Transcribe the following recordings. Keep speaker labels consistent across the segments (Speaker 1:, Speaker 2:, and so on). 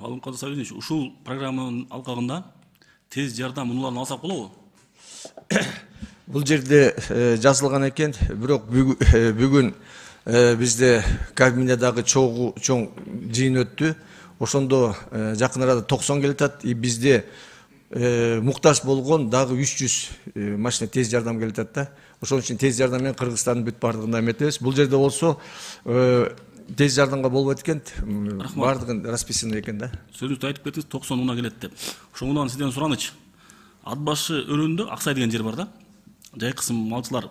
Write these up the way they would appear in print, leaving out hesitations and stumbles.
Speaker 1: Алымқазы Савельевич, ушул программанын алкагында тез жардам унуларын алсак болобу?
Speaker 2: Бул жерде жазылган экен, бирок бүгүн бизде Кабминдеги чоң жыйын өттү. Ошондо жакын арада 90 келатат. Бизде муктаж болгон дагы 300 машина тез жардам келатат да. Ошон үчүн тез жардам менен Кыргызстандын бүт бардыгын эметебиз. Бул жерде болсо тез жардамга болбойт экен, бардыгын расписаны экен да.
Speaker 1: Сөзүңүздү айтып кеттиңиз, 90 унаа келет деп. Ошондон сизден сураныч. Ат башы өрөөнүндө Аксай деген жер бар да. Жай кысым малчылар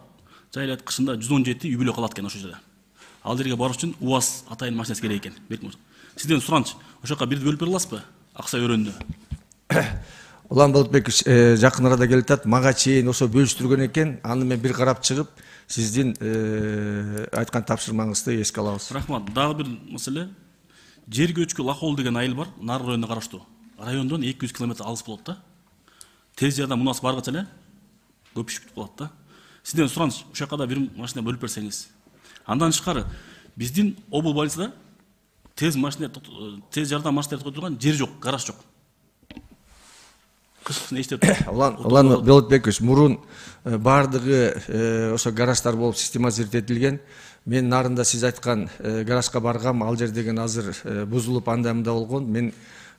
Speaker 1: жайлайт кышында 117 үй бүлө калат экен ошол жерде. Ал жерге барыш үчүн УАЗ атайын машинасы керек экен. Сизден сураныч, ошол жака бирди бөлүп бере аласызбы? Аксай өрөөнүндө.
Speaker 2: Улан Болотбекович жакын арада келатат, мага чейин ошо бөлүштүргөн экен. Аны мен бир карап чыгып, сиздин айткан тапшырмаңызды эске алабыз.
Speaker 1: Рахмат. Дагы бир маселе. Жер көчкү Лахол деген айыл бар, Нар районуна караштуу. Райондон 200 км алыс болот да. Тез жардам мунасы баргыча эле көп иш бүтүп калат да. Сизден сураныч, ошол жака да бир машина бөлүп берсеңиз. Андан тышкары биздин обл больницада тез жардам машиналары турган жер жок, гараж жок.
Speaker 2: Улан Болотбекович, мурун бардыгы ошо гараждар болуп систематизировать Мен нарында сиз айткан гаражга баргам, ал жер деген азыр бузулуп анда-мында болгон. Мен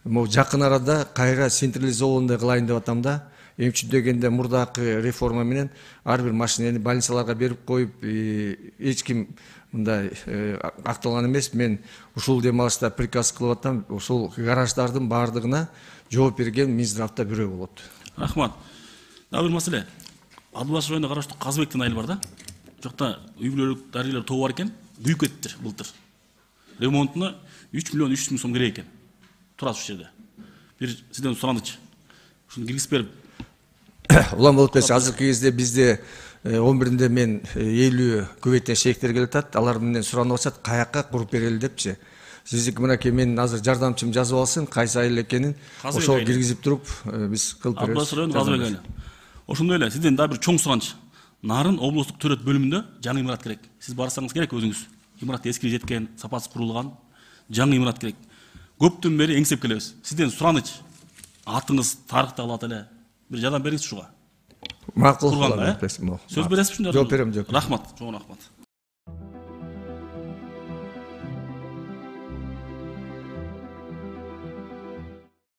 Speaker 2: жакын арада кайра централизованный кылайын деп атам да. Эми үчүн дегенде мурдакы реформа менен ар бир машинени больницаларга берип коюп, эч ким мындай акталган эмес. Мен ушул демалышта приказ кылып атам, ушул гараждардын бардыгына жооп берген Минздравда бирөө болот.
Speaker 1: Рахмат. Дагы бир маселе. Адылбаш районуна караштуу Казыбек деген айыл бар да. Жокта үй бүлөлүк дарыгерлер тобу бар экен, күйүп кетиптир былтыр. Ремонтуна 3 миллион 300 миң сом керек экен. Турат ушул жерде. Бир сизден сураныч. Ушуну киргизип берип.
Speaker 2: Улан Болотбекович, азыркы кезде бизде 11-нде мен 50 көбөйтен шейктер келатат. Алар менен суранып атат, каяка куруп берели депчи. Сиздики мынакей менин азыр жардамчым жазып алсын, кайсы айыл экенин ошол киргизип туруп биз кылып беребиз.
Speaker 1: Адылбаш району Казыбек айылы. Ошондой эле сизден дагы бир чоң сураныч. Нарын облустук төрөт бөлүмүндө жаңы имарат керек. Сиз барсаңыз керек өзүңүз. Имарат эски жеткен, сапасы курулган, жаңы имарат керек. Көптөн бери эңсеп келебиз. Сизден сураныч. Атыңыз тарыхта калат эле. Бир жардам бериңиз ушуга.
Speaker 2: Макул.
Speaker 1: Сөз бересизби?
Speaker 2: Жооп берем,
Speaker 1: Рахмат, чоң рахмат.